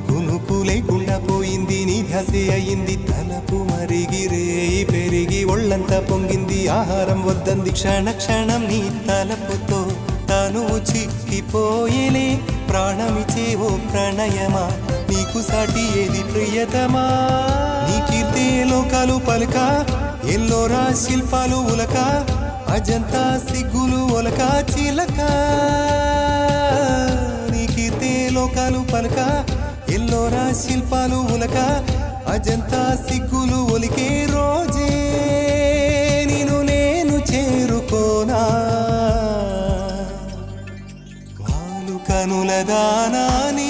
కునుకు లేకుండా పోయింది నీ ధ్యాసే అయింది తలపు మరిగిరేయి పెరిగి ఒళ్ళంతా పొంగింది ఆహారం వద్దంది క్షణ క్షణం నీ తలపుతో తను చిక్కిపోయేలే ప్రాణమిచే ఓ ప్రణయమా నీకు సాటి ఏది ప్రియతమా నీ కీర్తే లోకాలు పలుక ఎల్లోరా శిల్పాలు ఉలక అజంతా సిగ్గులు ఒలక చిలక నీ కీర్తే లోకాలు పలుక ఎల్లోరా శిల్పాలు ఉలక అజంతా సిగ్గులు ఒలికే రోజే నిన్ను నేను చేరుకోనా వాలు కనుల దానా నీ